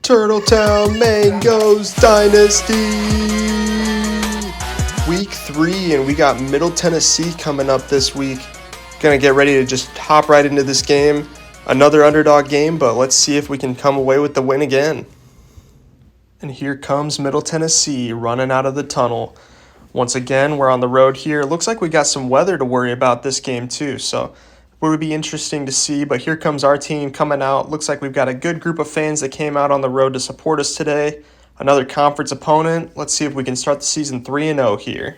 Turtletown Mangos Dynasty! Week 3, and we got Middle Tennessee coming up this week. Gonna get ready to just hop right into this game. Another underdog game, but let's see if we can come away with the win again. And here comes Middle Tennessee running out of the tunnel. Once again, we're on the road here. Looks like we got some weather to worry about this game too, so it would be interesting to see. But here comes our team coming out. Looks like we've got a good group of fans that came out on the road to support us today. Another conference opponent. Let's see if we can start the season 3-0 here.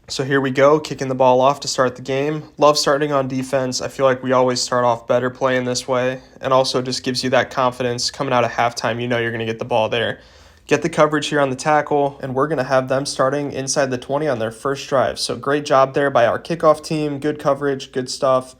So here we go, kicking the ball off to start the game. Love starting on defense. I feel like we always start off better playing this way, and also just gives you that confidence coming out of halftime. You know you're going to get the ball there. Get the coverage here on the tackle, and we're going to have them starting inside the 20 on their first drive. So great job there by our kickoff team. Good coverage, good stuff.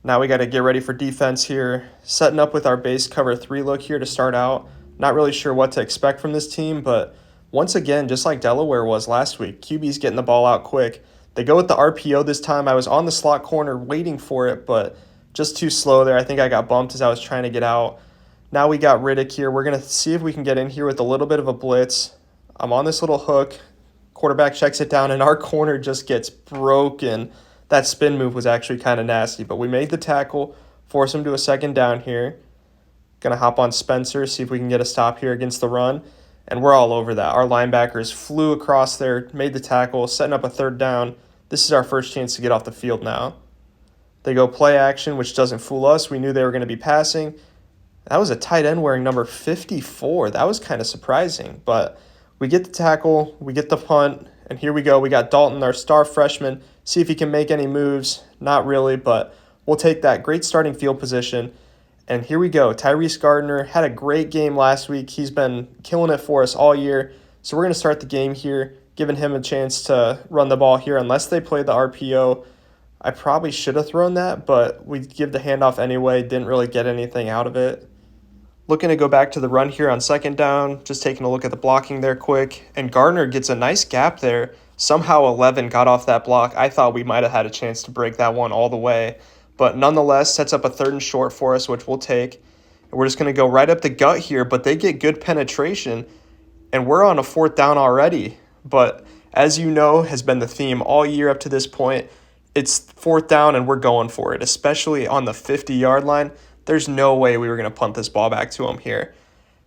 Now we got to get ready for defense here. Setting up with our base cover 3 look here to start out. Not really sure what to expect from this team, but once again, just like Delaware was last week, QB's getting the ball out quick. They go with the RPO this time. I was on the slot corner waiting for it, but just too slow there. I think I got bumped as I was trying to get out. Now we got Riddick here. We're going to see if we can get in here with a little bit of a blitz. I'm on this little hook. Quarterback checks it down, and our corner just gets broken. That spin move was actually kind of nasty, but we made the tackle, force him to a second down here. Going to hop on Spencer, see if we can get a stop here against the run. And we're all over that. Our linebackers flew across there, made the tackle, setting up a third down. This is our first chance to get off the field now. They go play action, which doesn't fool us. We knew they were going to be passing. That was a tight end wearing number 54. That was kind of surprising. But we get the tackle, we get the punt, and here we go. We got Dalton, our star freshman. See if he can make any moves. Not really, but we'll take that. Great starting field position. And here we go. Tyrese Gardner had a great game last week. He's been killing it for us all year. So we're going to start the game here, giving him a chance to run the ball here. Unless they played the RPO, I probably should have thrown that, but we give the handoff anyway. Didn't really get anything out of it. Looking to go back to the run here on second down. Just taking a look at the blocking there quick. And Gardner gets a nice gap there. Somehow 11 got off that block. I thought we might have had a chance to break that one all the way. But nonetheless, sets up a 3rd and short for us, which we'll take. And we're just going to go right up the gut here, but they get good penetration, and we're on a 4th down already. But as you know, has been the theme all year up to this point, it's 4th down and we're going for it, especially on the 50-yard line. There's no way we were going to punt this ball back to him here.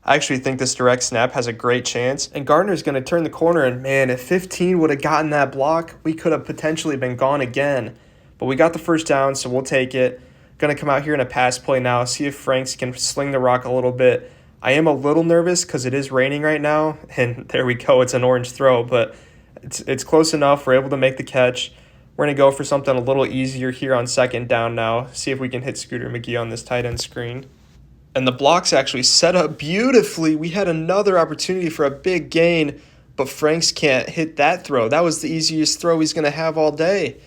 I actually think this direct snap has a great chance, and Gardner's going to turn the corner, and man, if 15 would have gotten that block, we could have potentially been gone again. But we got the first down, so we'll take it. Going to come out here in a pass play now, see if Franks can sling the rock a little bit. I am a little nervous because it is raining right now, and there we go. It's an orange throw, but it's close enough. We're able to make the catch. We're going to go for something a little easier here on second down now, see if we can hit Scooter McGee on this tight end screen. And the block's actually set up beautifully. We had another opportunity for a big gain, but Franks can't hit that throw. That was the easiest throw he's going to have all day.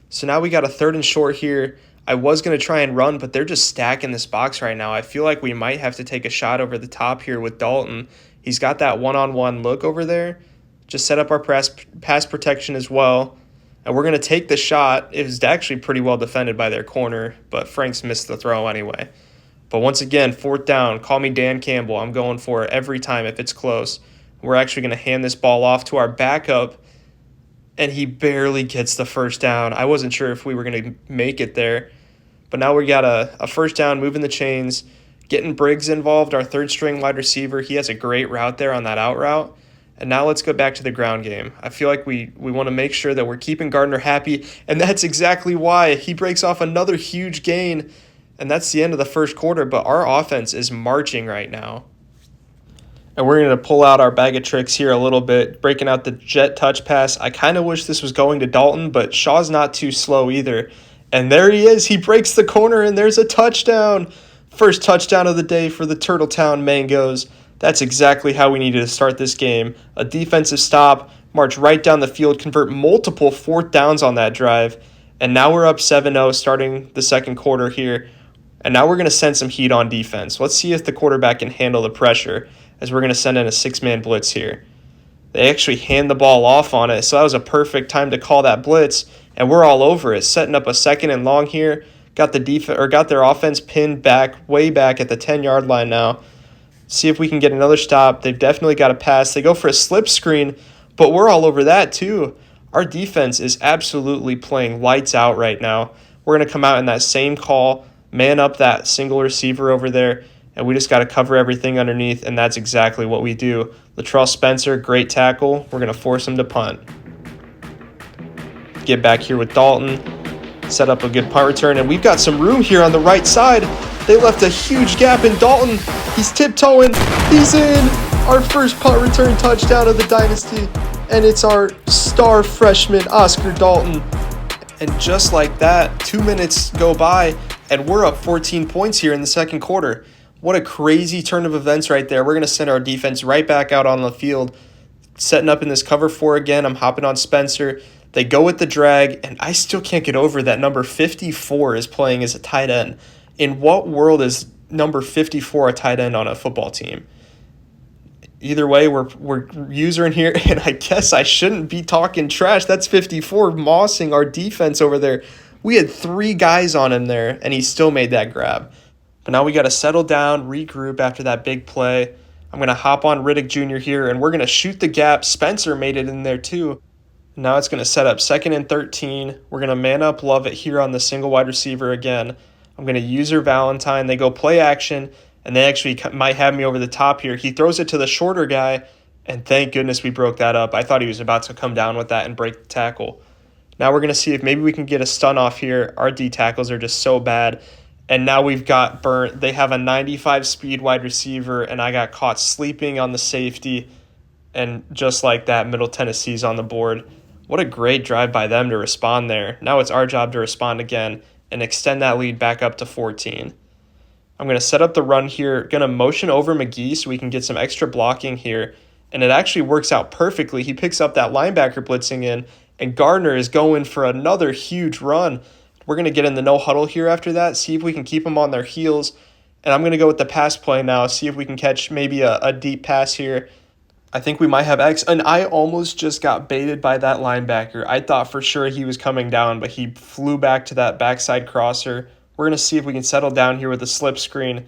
So now we got a 3rd and short here. I was going to try and run, but they're just stacking this box right now. I feel like we might have to take a shot over the top here with Dalton. He's got that one-on-one look over there. Just set up our pass protection as well. And we're going to take the shot. It was actually pretty well defended by their corner, but Franks missed the throw anyway. But once again, 4th down. Call me Dan Campbell. I'm going for it every time if it's close. We're actually going to hand this ball off to our backup, and he barely gets the first down. I wasn't sure if we were going to make it there. But now we got a first down, moving the chains, getting Briggs involved, our 3rd-string wide receiver. He has a great route there on that out route. And now let's go back to the ground game. I feel like we want to make sure that we're keeping Gardner happy, and that's exactly why. He breaks off another huge gain, and that's the end of the first quarter. But our offense is marching right now. And we're going to pull out our bag of tricks here a little bit, breaking out the jet touch pass. I kind of wish this was going to Dalton, but Shaw's not too slow either. And there he is. He breaks the corner, and there's a touchdown. First touchdown of the day for the Turtletown Mangos. That's exactly how we needed to start this game. A defensive stop, march right down the field, convert multiple 4th downs on that drive. And now we're up 7-0 starting the second quarter here. And now we're going to send some heat on defense. Let's see if the quarterback can handle the pressure, as we're going to send in a 6-man blitz here. They actually hand the ball off on it, so that was a perfect time to call that blitz, and we're all over it, setting up a 2nd and long here. Got their offense pinned back, way back at the 10-yard line now. See if we can get another stop. They've definitely got a pass. They go for a slip screen, but we're all over that too. Our defense is absolutely playing lights out right now. We're going to come out in that same call, man up that single receiver over there, and we just got to cover everything underneath, and that's exactly what we do. Latrell Spencer, great tackle. We're going to force him to punt. Get back here with Dalton, set up a good punt return, and we've got some room here on the right side. They left a huge gap in Dalton. He's tiptoeing. He's in. Our first punt return touchdown of the dynasty, and it's our star freshman, Oscar Dalton. And just like that, 2 minutes go by, and we're up 14 points here in the second quarter. What a crazy turn of events right there. We're going to send our defense right back out on the field, setting up in this cover 4 again. I'm hopping on Spencer. They go with the drag, and I still can't get over that number 54 is playing as a tight end. In what world is number 54 a tight end on a football team? Either way, we're using here, and I guess I shouldn't be talking trash. That's 54 mossing our defense over there. We had 3 guys on him there, and he still made that grab. But now we got to settle down, regroup after that big play. I'm going to hop on Riddick Jr. here, and we're going to shoot the gap. Spencer made it in there too. Now it's going to set up 2nd and 13. We're going to man up Lovett here on the single wide receiver again. I'm going to use her Valentine. They go play action, and they actually might have me over the top here. He throws it to the shorter guy, and thank goodness we broke that up. I thought he was about to come down with that and break the tackle. Now we're going to see if maybe we can get a stun off here. Our D tackles are just so bad. And now we've got burnt. They have a 95 speed wide receiver, and I got caught sleeping on the safety. And just like that, Middle Tennessee's on the board. What a great drive by them to respond there. Now it's our job to respond again and extend that lead back up to 14. I'm going to set up the run here, going to motion over McGee so we can get some extra blocking here, and it actually works out perfectly. He picks up that linebacker blitzing in, and Gardner is going for another huge run. We're going to get in the no huddle here after that, see if we can keep them on their heels, and I'm going to go with the pass play now, see if we can catch maybe a deep pass here. I think we might have X, and I almost just got baited by that linebacker. I thought for sure he was coming down, but he flew back to that backside crosser. We're going to see if we can settle down here with a slip screen.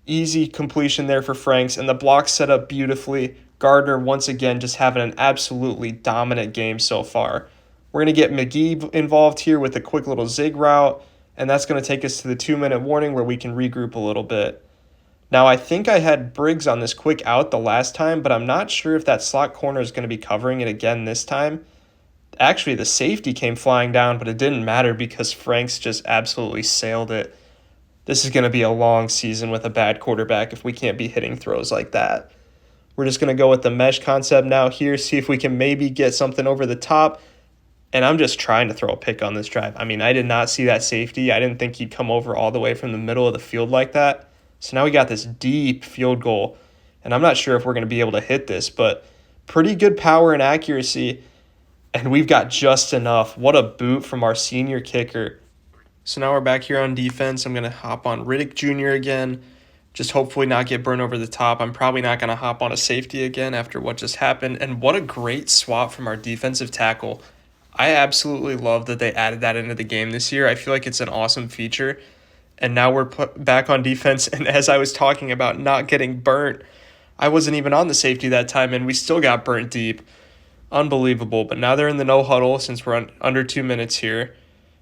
Easy completion there for Franks, and the block set up beautifully. Gardner, once again, just having an absolutely dominant game so far. We're going to get McGee involved here with a quick little zig route, and that's going to take us to the 2-minute warning where we can regroup a little bit. Now, I think I had Briggs on this quick out the last time, but I'm not sure if that slot corner is going to be covering it again this time. Actually, the safety came flying down, but it didn't matter because Franks just absolutely sailed it. This is going to be a long season with a bad quarterback if we can't be hitting throws like that. We're just going to go with the mesh concept now here, see if we can maybe get something over the top. And I'm just trying to throw a pick on this drive. I mean, I did not see that safety. I didn't think he'd come over all the way from the middle of the field like that. So now we got this deep field goal, and I'm not sure if we're going to be able to hit this, but pretty good power and accuracy, and we've got just enough. What a boot from our senior kicker. So now we're back here on defense. I'm going to hop on Riddick Jr. again, just hopefully not get burned over the top. I'm probably not going to hop on a safety again after what just happened, and what a great swap from our defensive tackle. I absolutely love that they added that into the game this year. I feel like it's an awesome feature. And now we're back on defense, and as I was talking about not getting burnt, I wasn't even on the safety that time, and we still got burnt deep. Unbelievable. But now they're in the no huddle since we're under 2 minutes here.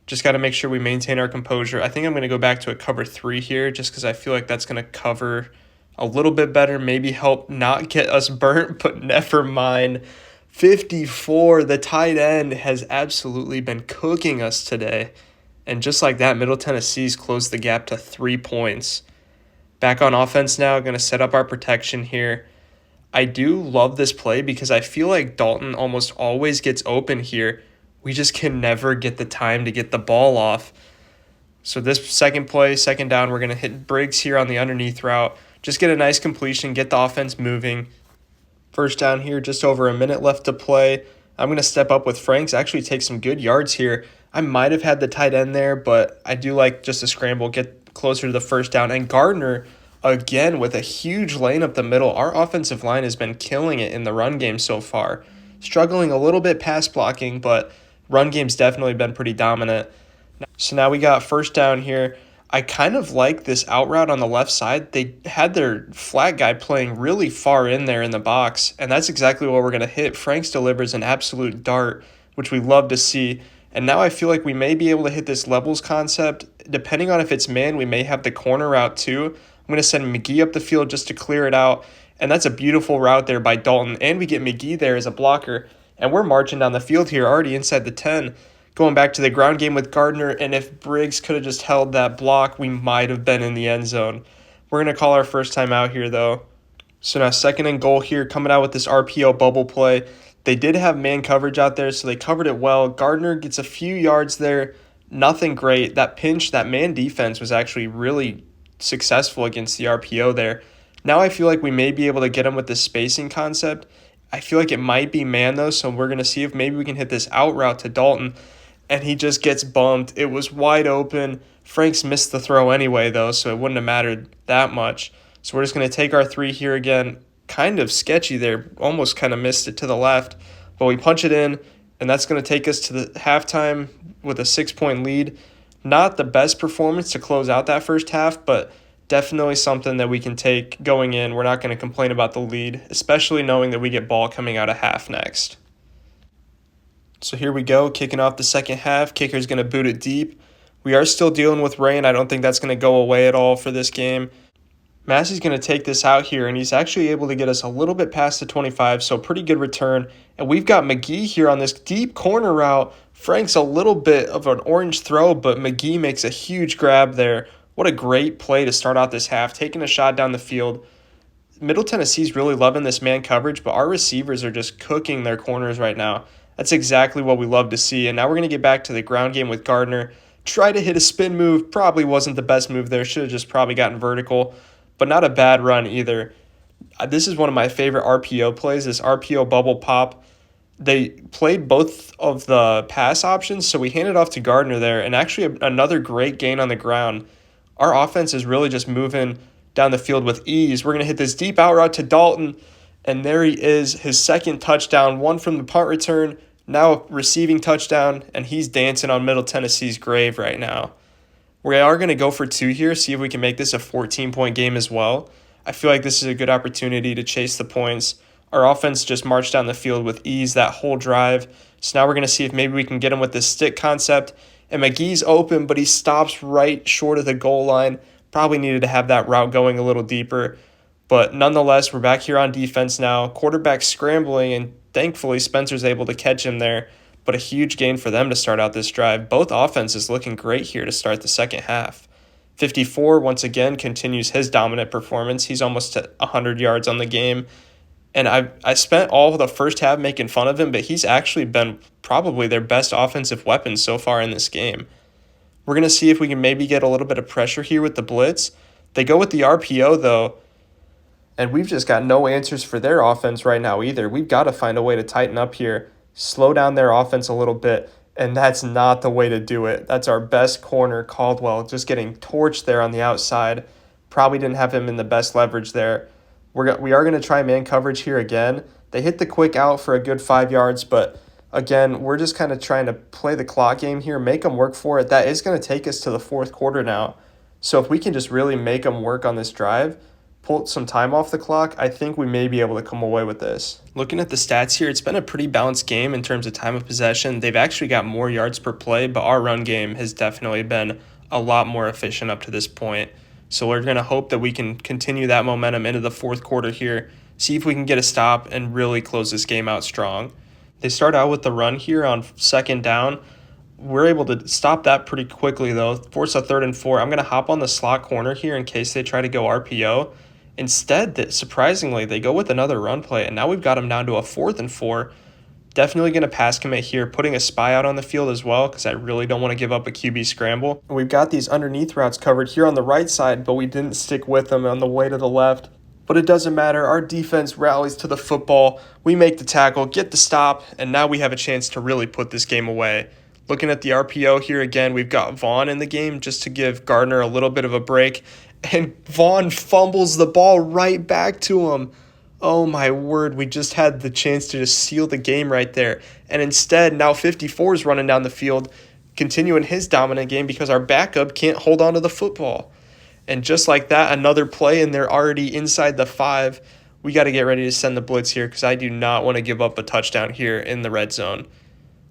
Just got to make sure we maintain our composure. I think I'm going to go back to a cover 3 here just because I feel like that's going to cover a little bit better, maybe help not get us burnt, but never mind. 54, the tight end has absolutely been cooking us today. And just like that, Middle Tennessee's closed the gap to 3 points. Back on offense now, going to set up our protection here. I do love this play because I feel like Dalton almost always gets open here. We just can never get the time to get the ball off. So this second play, second down, we're going to hit Briggs here on the underneath route. Just get a nice completion, get the offense moving. First down here, just over a minute left to play. I'm going to step up with Franks, actually take some good yards here. I might have had the tight end there, but I do like just a scramble, get closer to the first down. And Gardner, again, with a huge lane up the middle. Our offensive line has been killing it in the run game so far. Struggling a little bit pass blocking, but run game's definitely been pretty dominant. So now we got first down here. I kind of like this out route on the left side. They had their flat guy playing really far in there in the box, and that's exactly what we're going to hit. Franks delivers an absolute dart, which we love to see. And now I feel like we may be able to hit this levels concept. Depending on if it's man, we may have the corner route too. I'm going to send McGee up the field just to clear it out. And that's a beautiful route there by Dalton. And we get McGee there as a blocker. And we're marching down the field here, already inside the 10. Going back to the ground game with Gardner, and if Briggs could have just held that block, we might have been in the end zone. We're going to call our first time out here, though. So now 2nd and goal here, coming out with this RPO bubble play. They did have man coverage out there, so they covered it well. Gardner gets a few yards there, nothing great. That pinch, that man defense was actually really successful against the RPO there. Now I feel like we may be able to get him with the spacing concept. I feel like it might be man, though, so we're going to see if maybe we can hit this out route to Dalton. And he just gets bumped. It was wide open. Franks missed the throw anyway, though, so it wouldn't have mattered that much. So we're just going to take our 3 here again. Kind of sketchy there. Almost kind of missed it to the left. But we punch it in, and that's going to take us to the halftime with a 6-point lead. Not the best performance to close out that first half, but definitely something that we can take going in. We're not going to complain about the lead, especially knowing that we get ball coming out of half next. So here we go, kicking off the second half. Kicker's going to boot it deep. We are still dealing with rain. I don't think that's going to go away at all for this game. Massey's going to take this out here, and he's actually able to get us a little bit past the 25, so pretty good return. And we've got McGee here on this deep corner route. Frank's a little bit of an orange throw, but McGee makes a huge grab there. What a great play to start out this half, taking a shot down the field. Middle Tennessee's really loving this man coverage, but our receivers are just cooking their corners right now. That's exactly what we love to see. And now we're going to get back to the ground game with Gardner. Try to hit a spin move. Probably wasn't the best move there. Should have just probably gotten vertical. But not a bad run either. This is one of my favorite RPO plays, this RPO bubble pop. They played both of the pass options, so we handed off to Gardner there. And actually another great gain on the ground. Our offense is really just moving down the field with ease. We're going to hit this deep out route to Dalton. And there he is, his 2nd touchdown, one from the punt return, now a receiving touchdown, and he's dancing on Middle Tennessee's grave right now. We are going to go for 2 here, see if we can make this a 14-point game as well. I feel like this is a good opportunity to chase the points. Our offense just marched down the field with ease that whole drive. So now we're going to see if maybe we can get him with this stick concept. And McGee's open, but he stops right short of the goal line. Probably needed to have that route going a little deeper. But nonetheless, we're back here on defense now. Quarterback scrambling, and thankfully Spencer's able to catch him there. But a huge gain for them to start out this drive. Both offenses looking great here to start the second half. 54, once again, continues his dominant performance. He's almost at 100 yards on the game. And I spent all of the first half making fun of him, but he's actually been probably their best offensive weapon so far in this game. We're going to see if we can maybe get a little bit of pressure here with the blitz. They go with the RPO, though. And we've just got no answers for their offense right now either. We've got to find a way to tighten up here, slow down their offense a little bit, and that's not the way to do it. That's our best corner, Caldwell, just getting torched there on the outside. Probably didn't have him in the best leverage there. We are going to try man coverage here again. They hit the quick out for a good 5 yards, but again, we're just kind of trying to play the clock game here, make them work for it. That is going to take us to the 4th quarter now. So if we can just really make them work on this drive, pull some time off the clock, I think we may be able to come away with this. Looking at the stats here, it's been a pretty balanced game in terms of time of possession. They've actually got more yards per play, but our run game has definitely been a lot more efficient up to this point. So we're going to hope that we can continue that momentum into the 4th quarter here, see if we can get a stop and really close this game out strong. They start out with the run here on 2nd down. We're able to stop that pretty quickly, though, force a 3rd and 4. I'm going to hop on the slot corner here in case they try to go RPO. Instead, surprisingly, they go with another run play, and now we've got them down to a 4th and 4. Definitely going to pass commit here, putting a spy out on the field as well because I really don't want to give up a QB scramble. And we've got these underneath routes covered here on the right side, but we didn't stick with them on the way to the left. But it doesn't matter. Our defense rallies to the football. We make the tackle, get the stop, and now we have a chance to really put this game away. Looking at the RPO here again, we've got Vaughn in the game just to give Gardner a little bit of a break. And Vaughn fumbles the ball right back to him. Oh my word, we just had the chance to just seal the game right there. And instead, now 54 is running down the field. continuing his dominant game because our backup can't hold on to the football. And just like that, another play, and they're already inside the 5. We got to get ready to send the blitz here because I do not want to give up a touchdown here in the red zone.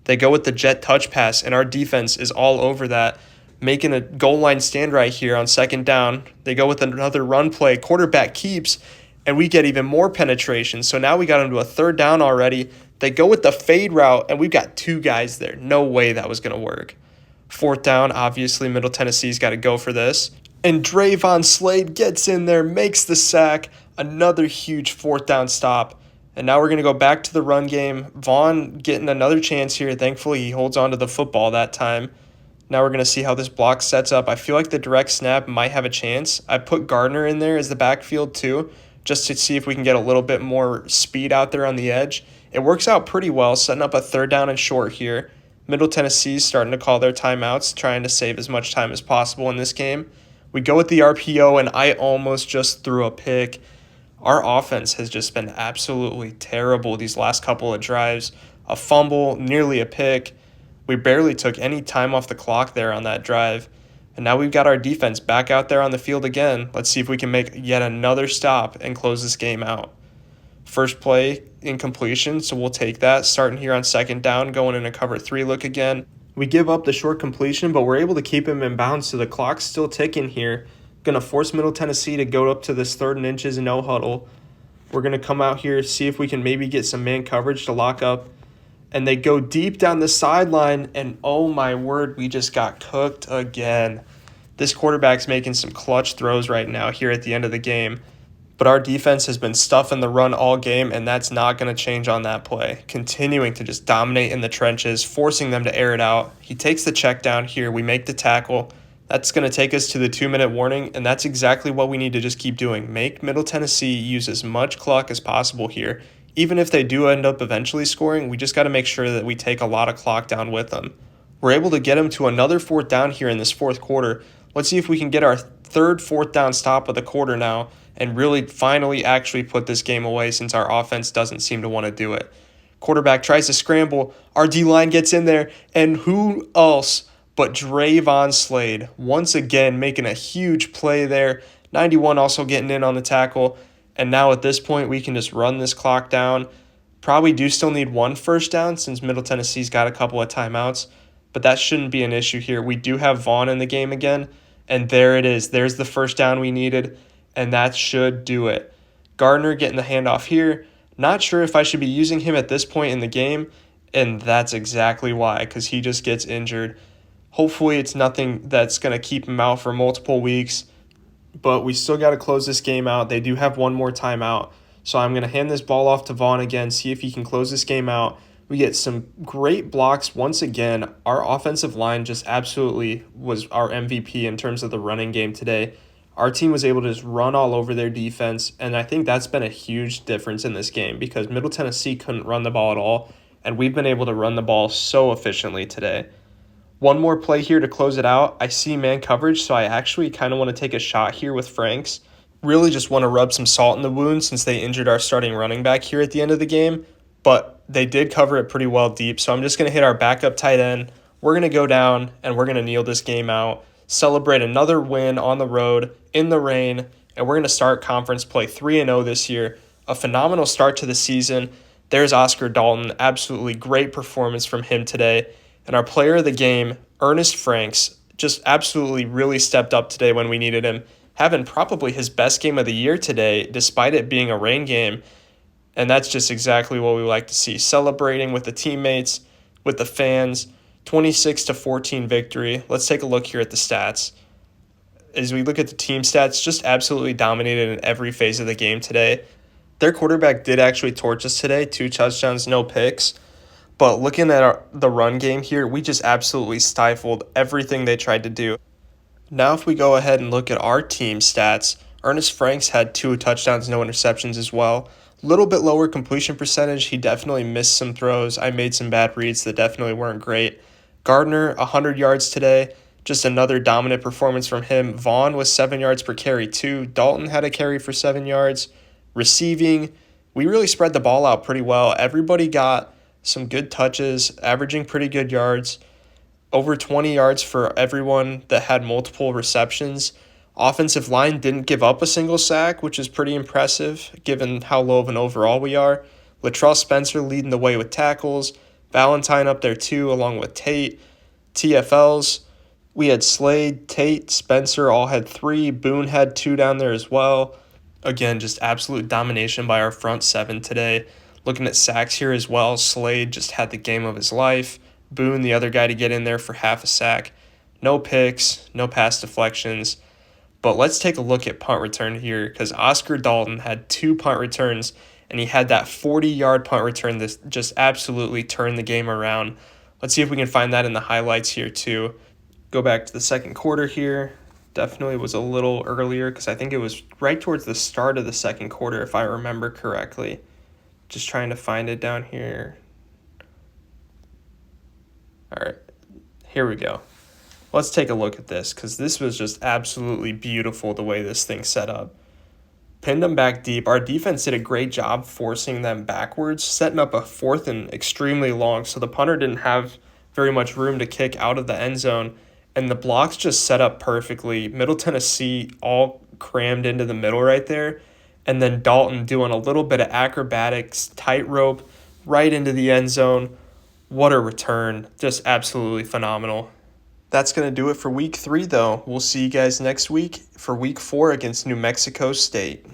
They go with the jet touch pass, and our defense is all over that, making a goal line stand right here on second down. They go with another run play. Quarterback keeps, and we get even more penetration. So now we got them to a third down already. They go with the fade route, and we've got 2 guys there. No way that was going to work. Fourth down, obviously Middle Tennessee's got to go for this. And Drayvon Slade gets in there, makes the sack. Another huge fourth down stop. And now we're going to go back to the run game. Vaughn getting another chance here. Thankfully, he holds on to the football that time. Now we're going to see how this block sets up. I feel like the direct snap might have a chance. I put Gardner in there as the backfield too, just to see if we can get a little bit more speed out there on the edge. It works out pretty well, setting up a third down and short here. Middle Tennessee's starting to call their timeouts, trying to save as much time as possible in this game. We go with the RPO, and I almost just threw a pick. Our offense has just been absolutely terrible these last couple of drives. A fumble, nearly a pick. We barely took any time off the clock there on that drive. And now we've got our defense back out there on the field again. Let's see if we can make yet another stop and close this game out. First play, incompletion, so we'll take that. Starting here on second down, going in a cover 3 look again. We give up the short completion, but we're able to keep him in bounds, so the clock's still ticking here. Going to force Middle Tennessee to go up to this 3rd and inches and no huddle. We're going to come out here, see if we can maybe get some man coverage to lock up. And they go deep down the sideline, and oh my word, we just got cooked again. This quarterback's making some clutch throws right now here at the end of the game. But our defense has been stuffing the run all game, and that's not going to change on that play. Continuing to just dominate in the trenches, forcing them to air it out. He takes the check down here. We make the tackle. That's going to take us to the 2-minute warning, and that's exactly what we need to just keep doing. Make Middle Tennessee use as much clock as possible here. Even if they do end up eventually scoring, we just got to make sure that we take a lot of clock down with them. We're able to get them to another 4th down here in this 4th quarter. Let's see if we can get our 3rd 4th down stop of the quarter now and really finally actually put this game away since our offense doesn't seem to want to do it. Quarterback tries to scramble. Our D-line gets in there, and who else but Drayvon Slade, once again making a huge play there. 91 also getting in on the tackle. And now at this point, we can just run this clock down. Probably do still need 1 first down since Middle Tennessee's got a couple of timeouts. But that shouldn't be an issue here. We do have Vaughn in the game again. And there it is. There's the first down we needed. And that should do it. Gardner getting the handoff here. Not sure if I should be using him at this point in the game. And that's exactly why, because he just gets injured. Hopefully it's nothing that's going to keep him out for multiple weeks, but we still got to close this game out. They do have 1 more timeout, so I'm going to hand this ball off to Vaughn again, see if he can close this game out. We get some great blocks once again. Our offensive line just absolutely was our MVP in terms of the running game today. Our team was able to just run all over their defense, and I think that's been a huge difference in this game because Middle Tennessee couldn't run the ball at all, and we've been able to run the ball so efficiently today. 1 more play here to close it out. I see man coverage, so I actually kind of want to take a shot here with Franks. Really just want to rub some salt in the wound since they injured our starting running back here at the end of the game. But they did cover it pretty well deep, so I'm just going to hit our backup tight end. We're going to go down, and we're going to kneel this game out, celebrate another win on the road in the rain, and we're going to start conference play 3-0 this year. A phenomenal start to the season. There's Oscar Dalton. Absolutely great performance from him today. And our player of the game, Ernest Franks, just absolutely really stepped up today when we needed him, having probably his best game of the year today, despite it being a rain game. And that's just exactly what we like to see. Celebrating with the teammates, with the fans, 26-14 victory. Let's take a look here at the stats. As we look at the team stats, just absolutely dominated in every phase of the game today. Their quarterback did actually torch us today, 2 touchdowns, no picks. But looking at the run game here, we just absolutely stifled everything they tried to do. Now if we go ahead and look at our team stats, Ernest Franks had 2 touchdowns, no interceptions as well. A little bit lower completion percentage. He definitely missed some throws. I made some bad reads that definitely weren't great. Gardner, 100 yards today. Just another dominant performance from him. Vaughn was 7 yards per carry too. Dalton had a carry for 7 yards. Receiving, we really spread the ball out pretty well. Everybody got some good touches, averaging pretty good yards. over 20 yards for everyone that had multiple receptions. Offensive line didn't give up a single sack, which is pretty impressive given how low of an overall we are. Latrell Spencer leading the way with tackles. Valentine up there too, along with Tate. TFLs, we had Slade, Tate, Spencer all had 3. Boone had 2 down there as well. Again, just absolute domination by our front 7 today. Looking at sacks here as well, Slade just had the game of his life. Boone, the other guy to get in there for half a sack. No picks, no pass deflections. But let's take a look at punt return here because Oscar Dalton had 2 punt returns, and he had that 40-yard punt return that just absolutely turned the game around. Let's see if we can find that in the highlights here too. Go back to the second quarter here. Definitely was a little earlier because I think it was right towards the start of the second quarter if I remember correctly. Just trying to find it down here. All right, here we go. Let's take a look at this because this was just absolutely beautiful the way this thing set up. Pinned them back deep. Our defense did a great job forcing them backwards, setting up a 4th and extremely long, so the punter didn't have very much room to kick out of the end zone, and the blocks just set up perfectly. Middle Tennessee all crammed into the middle right there, and then Dalton doing a little bit of acrobatics, tightrope, right into the end zone. What a return. Just absolutely phenomenal. That's going to do it for week 3, though. We'll see you guys next week for week 4 against New Mexico State.